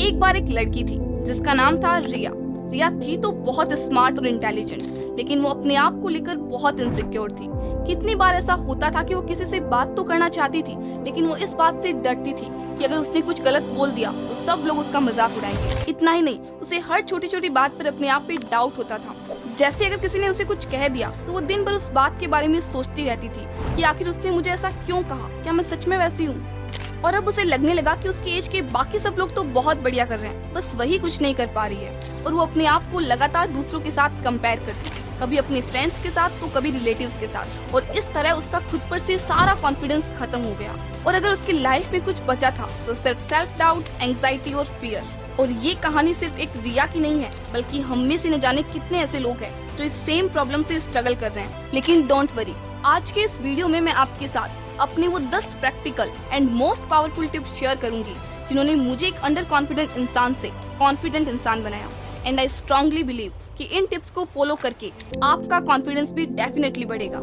एक बार एक लड़की थी जिसका नाम था रिया। रिया थी तो बहुत स्मार्ट और इंटेलिजेंट, लेकिन वो अपने आप को लेकर बहुत इनसिक्योर थी। कितनी बार ऐसा होता था कि वो किसी से बात तो करना चाहती थी, लेकिन वो इस बात से डरती थी कि अगर उसने कुछ गलत बोल दिया तो सब लोग उसका मजाक उड़ाएंगे। इतना ही नहीं, उसे हर छोटी छोटी बात पर अपने आप पे डाउट होता था। जैसे अगर किसी ने उसे कुछ कह दिया तो वो दिन भर उस बात के बारे में सोचती रहती थी कि आखिर उसने मुझे ऐसा क्यों कहा, क्या मैं सच में वैसी हूँ। और अब उसे लगने लगा कि उसकी एज के बाकी सब लोग तो बहुत बढ़िया कर रहे हैं, बस वही कुछ नहीं कर पा रही है। और वो अपने आप को लगातार दूसरों के साथ कंपेयर करती थी, कभी अपने फ्रेंड्स के साथ तो कभी रिलेटिव्स के साथ। और इस तरह उसका खुद पर से सारा कॉन्फिडेंस खत्म हो गया। और अगर उसकी लाइफ में कुछ बचा था तो सिर्फ सेल्फ डाउट, एंग्जाइटी और फियर। और ये कहानी सिर्फ एक रिया की नहीं है, बल्कि हम में से न जाने कितने ऐसे लोग हैं जो इस सेम प्रॉब्लम से स्ट्रगल कर रहे हैं। लेकिन डोंट वरी, आज के इस वीडियो में मैं आपके साथ अपने वो 10 practical and most powerful tips share करूंगी जिन्होंने मुझे एक अंडर कॉन्फिडेंट इंसान से कॉन्फिडेंट इंसान बनाया। एंड आई स्ट्रांगली बिलीव कि इन टिप्स को फॉलो करके आपका कॉन्फिडेंस भी डेफिनेटली बढ़ेगा।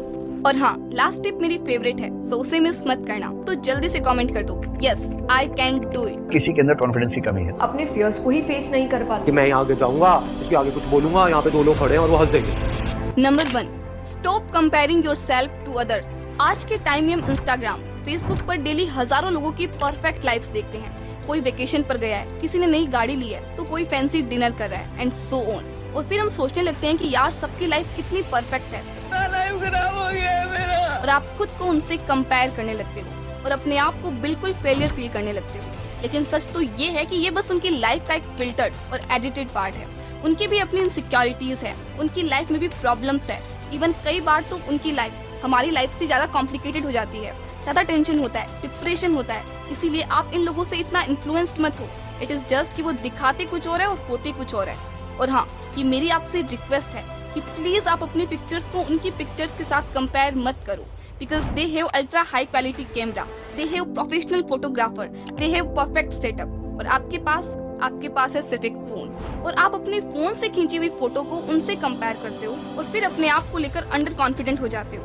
और हाँ, लास्ट टिप मेरी फेवरेट है, सो उसे मिस मत करना। तो जल्दी से कमेंट कर दो, yes I can do it. किसी के अंदर कॉन्फिडेंस की कमी है, अपने फियर्स को ही फेस नहीं कर पाते। कि मैं यहाँ आगे जाऊंगा, इसके आगे कुछ बोलूंगा, यहाँ पे 2 लोग खड़े हैं और वो हंस देंगे। Number 1, stop comparing yourself to others. आज के टाइम में हम इंस्टाग्राम, फेसबुक पर डेली हजारों लोगों की परफेक्ट लाइफ्स देखते हैं। कोई वेकेशन पर गया है, किसी ने नई गाड़ी ली है, तो कोई फैंसी डिनर कर रहा है, एंड सो ऑन। और फिर हम सोचने लगते हैं कि यार सबकी लाइफ कितनी परफेक्ट है, लाइफ खराब हो गया है मेरा। और आप खुद को उनसे कंपेयर करने लगते हो और अपने आप को बिल्कुल फेलियर फील करने लगते हो। लेकिन सच तो ये है कि ये बस उनकी लाइफ का एक फिल्टर्ड और एडिटेड पार्ट है। उनकी भी अपनी इनसिक्योरिटीज है, उनकी लाइफ में भी प्रॉब्लम्स है। इवन कई बार तो उनकी लाइफ हमारी लाइफ से ज्यादा कॉम्प्लिकेटेड हो जाती है, ज्यादा टेंशन होता है, डिप्रेशन होता है। इसीलिए आप इन लोगों से इतना इन्फ्लुएंस्ड मत हो। इट इज जस्ट कि वो दिखाते कुछ और है और होते कुछ और है। और हाँ, ये मेरी आपसे रिक्वेस्ट है कि प्लीज आप अपनी पिक्चर्स को उनकी पिक्चर्स के साथ कंपेयर मत करो, because they have ultra high quality camera, they have professional photographer, they have perfect setup. और आपके पास है सिर्फ एक फोन, और आप अपने फोन से खींची हुई फोटो को उनसे कंपेयर करते हो और फिर अपने आप को लेकर अंडर कॉन्फिडेंट हो जाते हो।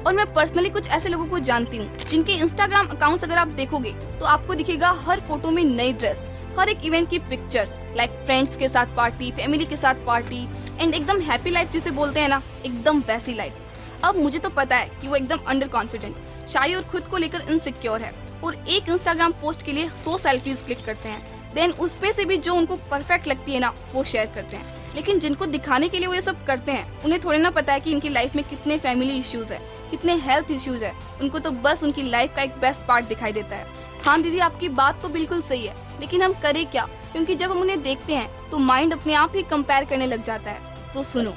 और मैं पर्सनली कुछ ऐसे लोगों को जानती हूँ जिनके इंस्टाग्राम अकाउंट्स अगर आप देखोगे तो आपको दिखेगा हर फोटो में नई ड्रेस, हर एक इवेंट की पिक्चर्स, लाइक फ्रेंड्स के साथ पार्टी, फैमिली के साथ पार्टी, एंड एकदम हैप्पी लाइफ जिसे बोलते हैं ना, एकदम वैसी लाइफ। अब मुझे तो पता है कि वो एकदम अंडर कॉन्फिडेंट, शाय और खुद को लेकर इनसिक्योर है, और एक इंस्टाग्राम पोस्ट के लिए 100 सेल्फीज क्लिक करते हैं, देन उसमें से भी जो उनको परफेक्ट लगती है ना वो शेयर करते हैं। लेकिन जिनको दिखाने के लिए वो ये सब करते हैं, उन्हें थोड़ी ना पता है कि इनकी लाइफ में कितने फैमिली इश्यूज है, कितने हेल्थ इश्यूज है। उनको तो बस उनकी लाइफ का एक बेस्ट पार्ट दिखाई देता है। हाँ दीदी, आपकी बात तो बिल्कुल सही है, लेकिन हम करें क्या? क्योंकि जब हम उन्हें देखते हैं तो माइंड अपने आप ही कंपेयर करने लग जाता है। तो सुनो,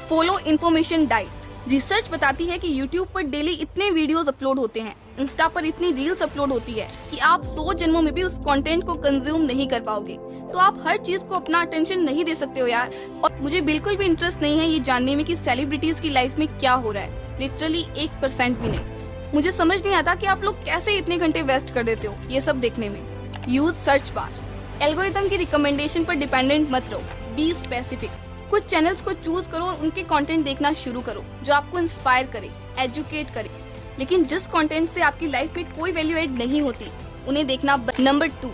फॉलो इन्फॉर्मेशन डाइट। रिसर्च बताती है कि YouTube पर डेली इतने वीडियोस अपलोड होते हैं, इंस्टा पर इतनी रील्स अपलोड होती है कि आप 100 जन्मों में भी उस कंटेंट को कंज्यूम नहीं कर पाओगे। तो आप हर चीज को अपना अटेंशन नहीं दे सकते हो यार। और मुझे बिल्कुल भी इंटरेस्ट नहीं है ये जानने में कि सेलिब्रिटीज की लाइफ में क्या हो रहा है, लिटरली 1% भी नहीं। मुझे समझ नहीं आता कि आप लोग कैसे इतने घंटे वेस्ट कर देते हो ये सब देखने में। Use search bar. एल्गोरिथम की रिकमेंडेशन पर डिपेंडेंट मत रहो, बी स्पेसिफिक। कुछ चैनल्स को चूज करो और उनके कंटेंट देखना शुरू करो जो आपको इंस्पायर करे, एजुकेट करे। लेकिन जिस कंटेंट से आपकी लाइफ में कोई वैल्यू एड नहीं होती, उन्हें देखना। Number 2,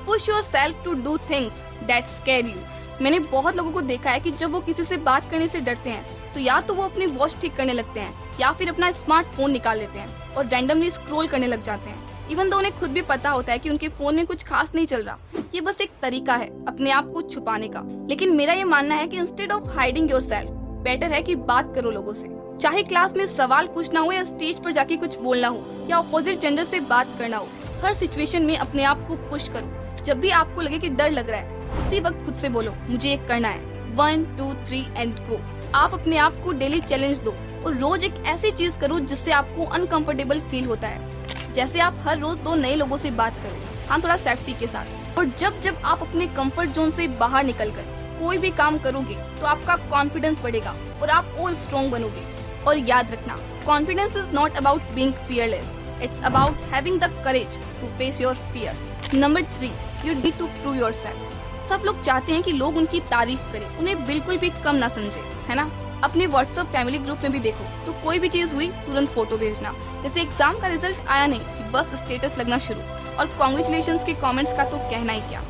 push yourself to do things that scare you. मैंने बहुत लोगों को देखा है कि जब वो किसी से बात करने से डरते हैं तो या तो वो अपनी वॉच ठीक करने लगते हैं या फिर अपना स्मार्टफोन निकाल लेते हैं और रैंडमली स्क्रॉल करने लग जाते हैं। इवन तो उन्हें खुद भी पता होता है कि उनके फोन में कुछ खास नहीं चल रहा, ये बस एक तरीका है अपने आप को छुपाने का। लेकिन मेरा ये मानना है कि instead of hiding yourself, better है कि बात करो लोगों से। चाहे क्लास में सवाल पूछना हो या स्टेज पर जाके कुछ बोलना हो या अपोजिट जेंडर से बात करना हो, हर सिचुएशन में अपने आप को पुश करो। जब भी आपको लगे कि डर लग रहा है, उसी वक्त खुद से बोलो मुझे ये करना है, 1 2 3 एंड गो। आप अपने आप को डेली चैलेंज दो और रोज एक ऐसी चीज करो जिससे आपको अनकंफर्टेबल फील होता है। जैसे आप हर रोज 2 नए लोगों से बात करो, हाँ थोड़ा सेफ्टी के साथ। और जब आप अपने कंफर्ट जोन से बाहर निकलकर कोई भी काम करोगे तो आपका कॉन्फिडेंस बढ़ेगा और आप और स्ट्रॉन्ग बनोगे। और याद रखना, confidence is not about being fearless, it's about having the courage to face your fears. Number 3, you need to prove yourself. सब लोग चाहते हैं कि लोग उनकी तारीफ करें, उन्हें बिल्कुल भी कम ना समझे, है ना? अपने व्हाट्सएप फैमिली ग्रुप में भी देखो तो कोई भी चीज हुई तुरंत फोटो भेजना। जैसे एग्जाम का रिजल्ट आया नहीं कि बस स्टेटस लगना शुरू, और कॉन्ग्रेचुलेशंस के कमेंट्स का तो कहना ही क्या।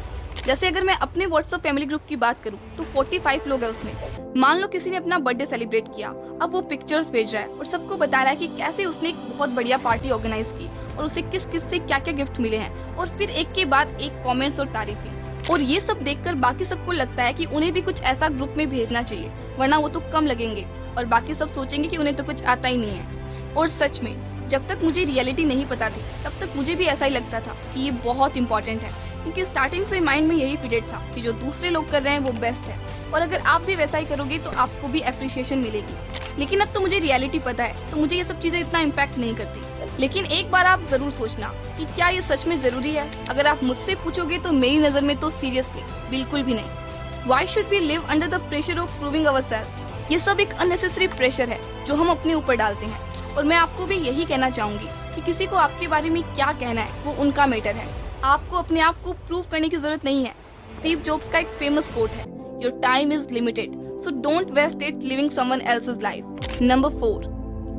जैसे अगर मैं अपने व्हाट्सएप फैमिली ग्रुप की बात करूं तो 45 लोग हैं उसमें। मान लो किसी ने अपना बर्थडे सेलिब्रेट किया, अब वो पिक्चर्स भेज रहा है और सबको बता रहा है कि कैसे उसने एक बहुत बढ़िया पार्टी ऑर्गेनाइज की और उसे किस किस से क्या क्या गिफ्ट मिले हैं, और फिर एक के बाद एक कमेंट्स और तारीफें। और ये सब देखकर बाकी सबको लगता है कि उन्हें भी कुछ ऐसा ग्रुप में भेजना चाहिए, वरना वो तो कम लगेंगे और बाकी सब सोचेंगे कि उन्हें तो कुछ आता ही नहीं है। और सच में जब तक मुझे रियलिटी नहीं पता थी तब तक मुझे भी ऐसा ही लगता था कि ये बहुत इंपॉर्टेंट है, क्योंकि स्टार्टिंग से माइंड में यही फीडेड था कि जो दूसरे लोग कर रहे हैं वो बेस्ट है और अगर आप भी वैसा ही करोगे तो आपको भी अप्रिशिएशन मिलेगी। लेकिन अब तो मुझे रियलिटी पता है तो मुझे ये सब चीजें इतना इम्पैक्ट नहीं करती। लेकिन एक बार आप जरूर सोचना कि क्या ये सच में जरूरी है। अगर आप मुझसे पूछोगे तो मेरी नजर में तो सीरियसली बिल्कुल भी नहीं। Why should we live under the pressure of proving ourselves? ये सब एक अननेसेसरी प्रेशर है जो हम अपने ऊपर डालते हैं। और मैं आपको भी यही कहना चाहूंगी कि किसी को आपके बारे में क्या कहना है वो उनका मैटर है, आपको अपने आप को प्रूव करने की जरूरत नहीं है। स्टीव जॉब्स का एक फेमस कोट है, your time is limited so don't waste it living someone else's life. Number 4,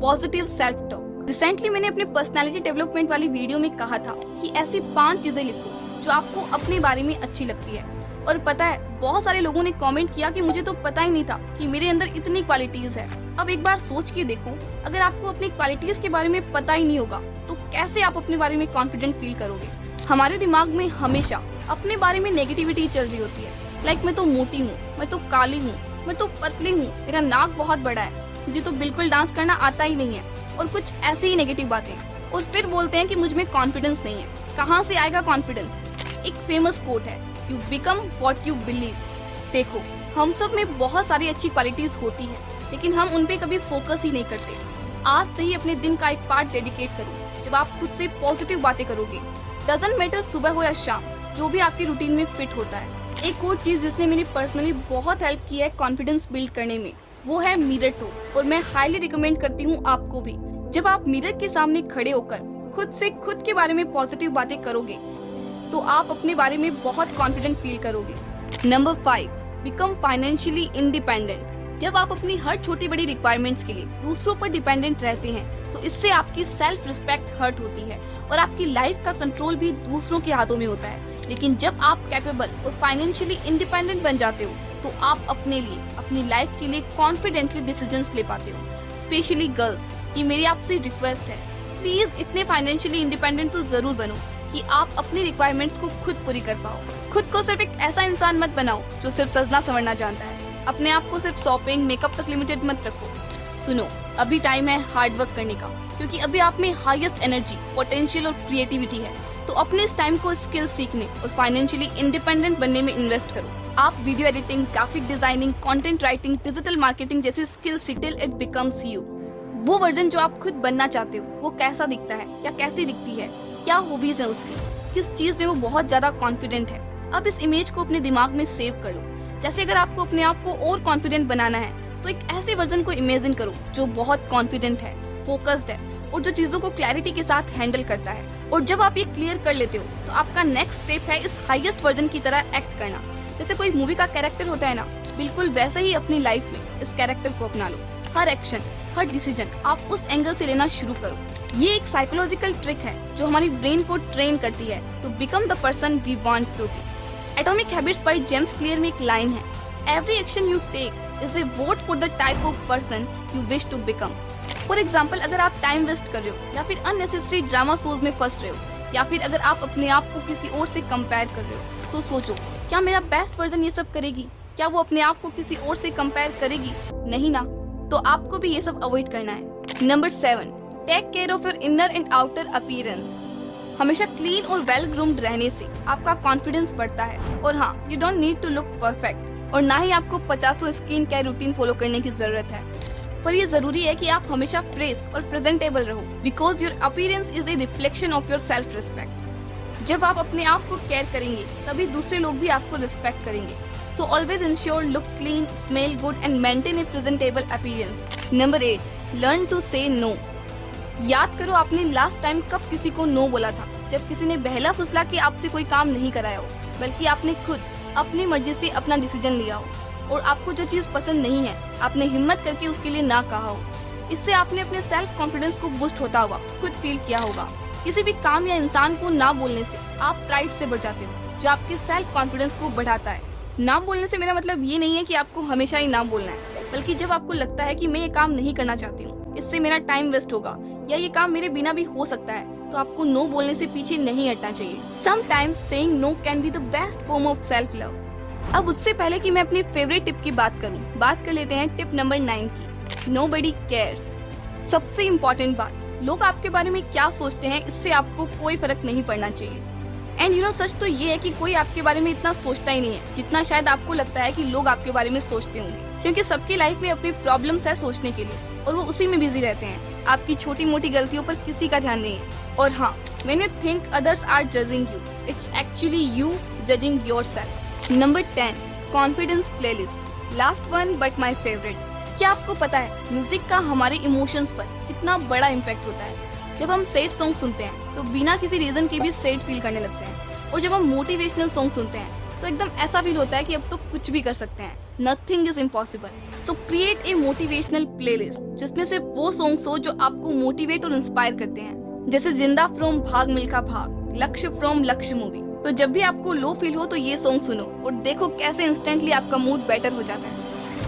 positive self talk. Recently मैंने अपने पर्सनालिटी डेवलपमेंट वाली वीडियो में कहा था कि ऐसी 5 चीजें लिखो जो आपको अपने बारे में अच्छी लगती है। और पता है बहुत सारे लोगों ने कमेंट किया कि मुझे तो पता ही नहीं था कि मेरे अंदर इतनी क्वालिटीज है। अब एक बार सोच के देखो, अगर आपको अपनी क्वालिटीज के बारे में पता ही नहीं होगा तो कैसे आप अपने बारे में कॉन्फिडेंट फील करोगे। हमारे दिमाग में हमेशा अपने बारे में नेगेटिविटी चल रही होती है, लाइक मैं तो मोटी हूँ, मैं तो काली हूँ, मैं तो पतली हूँ, मेरा नाक बहुत बड़ा है, मुझे तो बिल्कुल डांस करना आता ही नहीं है, और कुछ ऐसी ही नेगेटिव बातें। और फिर बोलते हैं कि मुझ में कॉन्फिडेंस नहीं है। कहाँ से आएगा कॉन्फिडेंस? एक फेमस कोट है, you become what you believe. देखो, हम सब में बहुत सारी अच्छी क्वालिटीज होती है लेकिन हम उन पे कभी फोकस ही नहीं करते। आज से ही अपने दिन का एक पार्ट डेडिकेट करो जब आप खुद से पॉजिटिव बातें करोगे। डजंट मैटर सुबह हो या शाम, जो भी आपकी रूटीन में फिट होता है। एक और चीज जिसने मेरी पर्सनली बहुत हेल्प की है कॉन्फिडेंस बिल्ड करने में, वो है मिरर टॉक। और मैं हाईली रिकमेंड करती हूँ आपको भी। जब आप मिरर के सामने खड़े होकर खुद से खुद के बारे में पॉजिटिव बातें करोगे तो आप अपने बारे में बहुत कॉन्फिडेंट फील करोगे। Number 5, become financially independent. जब आप अपनी हर छोटी बड़ी रिक्वायरमेंट्स के लिए दूसरों पर डिपेंडेंट रहते हैं तो इससे आपकी सेल्फ रिस्पेक्ट हर्ट होती है और आपकी लाइफ का कंट्रोल भी दूसरों के हाथों में होता है। लेकिन जब आप कैपेबल और फाइनेंशियली इंडिपेंडेंट बन जाते हो तो आप अपने लिए, अपनी लाइफ के लिए कॉन्फिडेंटली डिसीजंस ले पाते हो। स्पेशली गर्ल्स, ये मेरी आपसे रिक्वेस्ट है, प्लीज इतने फाइनेंशियली इंडिपेंडेंट तो जरूर बनो कि आप अपनी रिक्वायरमेंट्स को खुद पूरी कर पाओ। खुद को सिर्फ एक ऐसा इंसान मत बनाओ जो सिर्फ सजना संवरना जानता है। अपने आप को सिर्फ शॉपिंग, मेकअप तक लिमिटेड मत रखो। सुनो, अभी टाइम है हार्ड वर्क करने का, क्योंकि अभी आप में हाईएस्ट एनर्जी, पोटेंशियल और क्रिएटिविटी है। तो अपने इस टाइम को स्किल सीखने और फाइनेंशियली इंडिपेंडेंट बनने में इन्वेस्ट करो। आप video editing, graphic designing, content writing, digital marketing जैसी स्किल सीख टिल इट बिकम्स यू। वो वर्जन जो आप खुद बनना चाहते हो वो कैसा दिखता है या कैसी दिखती है, क्या हॉबीज है उसकी, किस चीज में वो बहुत ज्यादा कॉन्फिडेंट है। अब इस इमेज को अपने दिमाग में सेव कर लो। जैसे अगर आपको अपने आप को और कॉन्फिडेंट बनाना है तो एक ऐसे वर्जन को इमेजिन करो जो बहुत कॉन्फिडेंट है, फोकस्ड है और जो चीजों को क्लैरिटी के साथ हैंडल करता है। और जब आप ये क्लियर कर लेते हो तो आपका नेक्स्ट स्टेप है इस हाईएस्ट वर्जन की तरह एक्ट करना। जैसे कोई मूवी का कैरेक्टर होता है ना, बिल्कुल वैसे ही अपनी लाइफ में इस कैरेक्टर को अपना लो। हर एक्शन, हर डिसीजन आप उस एंगल से लेना शुरू करो। ये एक साइकोलॉजिकल ट्रिक है जो हमारी ब्रेन को ट्रेन करती है to become the person we want to be. Atomic habits by James Clear में एक लाइन है, every action you take is a vote for the type of person you wish to become. For example, अगर आप time waste कर रहे हो या फिर अननेसेसरी ड्रामा शोज में फंस रहे हो या फिर अगर आप अपने आप को किसी और से कंपेयर कर रहे हो तो सोचो, क्या मेरा बेस्ट वर्जन ये सब करेगी? क्या वो अपने आप को किसी और से कंपेयर करेगी? नहीं ना। तो आपको भी ये सब अवॉइड करना है। Number 7, take care of your inner and outer appearance. हमेशा क्लीन और वेल ग्रूम्ड रहने से आपका कॉन्फिडेंस बढ़ता है। और हाँ, you don't need to look perfect और ना ही आपको 50 स्किन केयर रूटीन फॉलो करने की जरूरत है। पर ये जरूरी है कि आप हमेशा फ्रेश और प्रेजेंटेबल रहो, because your appearance is a reflection of your self respect. जब आप अपने आप को केयर करेंगे तभी दूसरे लोग भी आपको रिस्पेक्ट करेंगे। So always ensure look clean, smell good and maintain a presentable appearance. Number 8, learn to say no. याद करो आपने लास्ट टाइम कब किसी को नो बोला था, जब किसी ने बहला फुसला के आपसे कोई काम नहीं कराया हो, बल्कि आपने खुद अपनी मर्जी से अपना डिसीजन लिया हो और आपको जो चीज पसंद नहीं है आपने हिम्मत करके उसके लिए ना कहा हो। इससे आपने अपने सेल्फ कॉन्फिडेंस को बूस्ट होता हुआ खुद फील किया होगा। किसी भी काम या इंसान को ना बोलने से आप प्राइड से बढ़ जाते हो, जो आपके सेल्फ कॉन्फिडेंस को बढ़ाता है। ना बोलने से मेरा मतलब ये नहीं है कि आपको हमेशा ही ना बोलना है, बल्कि जब आपको लगता है कि मैं ये काम नहीं करना चाहती हूँ, इससे मेरा टाइम वेस्ट होगा या ये काम मेरे बिना भी हो सकता है, तो आपको नो बोलने से पीछे नहीं हटना चाहिए। Sometimes saying no can be the best form of self love. अब उससे पहले कि मैं अपनी फेवरेट टिप की बात करूं, बात कर लेते हैं टिप नंबर 9 की, नोबडी केयर्स। सबसे इम्पोर्टेंट बात, लोग आपके बारे में क्या सोचते हैं इससे आपको कोई फर्क नहीं पड़ना चाहिए। एंड यू नो सच तो ये है कि कोई आपके बारे में इतना सोचता ही नहीं है जितना शायद आपको लगता है कि लोग आपके बारे में सोचते होंगे, क्योंकि सबकी लाइफ में अपनी प्रॉब्लम्स है सोचने के लिए और वो उसी में बिजी रहते हैं। आपकी छोटी मोटी गलतियों पर किसी का ध्यान नहीं है। और हाँ, when you think others are judging you, it's actually you judging yourself. Number 10, confidence playlist. Last one but my favourite. क्या आपको पता है म्यूजिक का हमारे इमोशंस पर कितना बड़ा इम्पैक्ट होता है? जब हम सैड सॉन्ग सुनते हैं तो बिना किसी रीजन के भी सैड फील करने लगते हैं, और जब हम मोटिवेशनल सॉन्ग सुनते हैं तो एकदम ऐसा फील होता है कि अब तो कुछ भी कर सकते हैं, nothing is impossible. So create a motivational playlist जिसमें से वो सॉन्ग्स हो जो आपको मोटिवेट और इंस्पायर करते हैं, जैसे जिंदा फ्रॉम भाग मिल्खा भाग, लक्ष्य फ्रॉम लक्ष्य मूवी। तो जब भी आपको लो फील हो तो ये सॉन्ग सुनो और देखो कैसे इंस्टेंटली आपका मूड बेटर हो जाता है।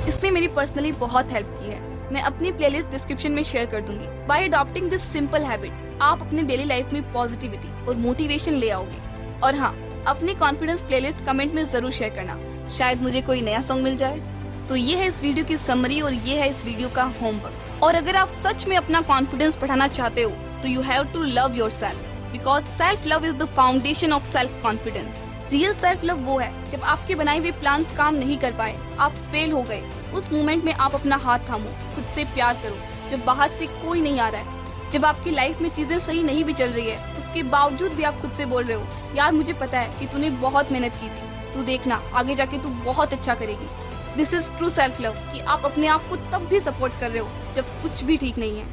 इसने मेरी पर्सनली बहुत हेल्प की है। मैं अपनी प्लेलिस्ट डिस्क्रिप्शन में शेयर कर दूंगी। Bye adopting this simple habit आप अपने डेली लाइफ में पॉजिटिविटी और मोटिवेशन ले आओगे। और हाँ, अपनी कॉन्फिडेंस प्लेलिस्ट कमेंट में जरूर शेयर करना, शायद मुझे कोई नया सॉन्ग मिल जाए। तो ये है इस वीडियो की समरी और ये है इस वीडियो का होमवर्क। और अगर आप सच में अपना कॉन्फिडेंस बढ़ाना चाहते हो तो you have to love yourself, because self love is the foundation of self confidence. Real self love वो है जब आपके बनाए हुए प्लान्स काम नहीं कर पाए, आप फेल हो गए, उस मोमेंट में आप अपना हाथ थामो, खुद से प्यार करो जब बाहर से कोई नहीं आ रहा है, जब आपकी लाइफ में चीजें सही नहीं भी चल रही है, उसके बावजूद भी आप खुद से बोल रहे हो, यार मुझे पता है कि तूने बहुत मेहनत की थी, तू देखना आगे जाके तू बहुत अच्छा करेगी। This is true self love, कि आप अपने आप को तब भी सपोर्ट कर रहे हो जब कुछ भी ठीक नहीं है।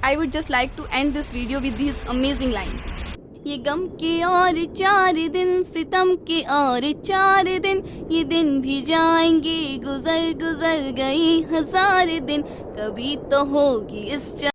I would just like to end this video with these amazing lines. ये गम के और 4 दिन, सितम के और 4 दिन, ये दिन भी जाएंगे, गुजर गुजर गई 1000 दिन, कभी तो होगी इस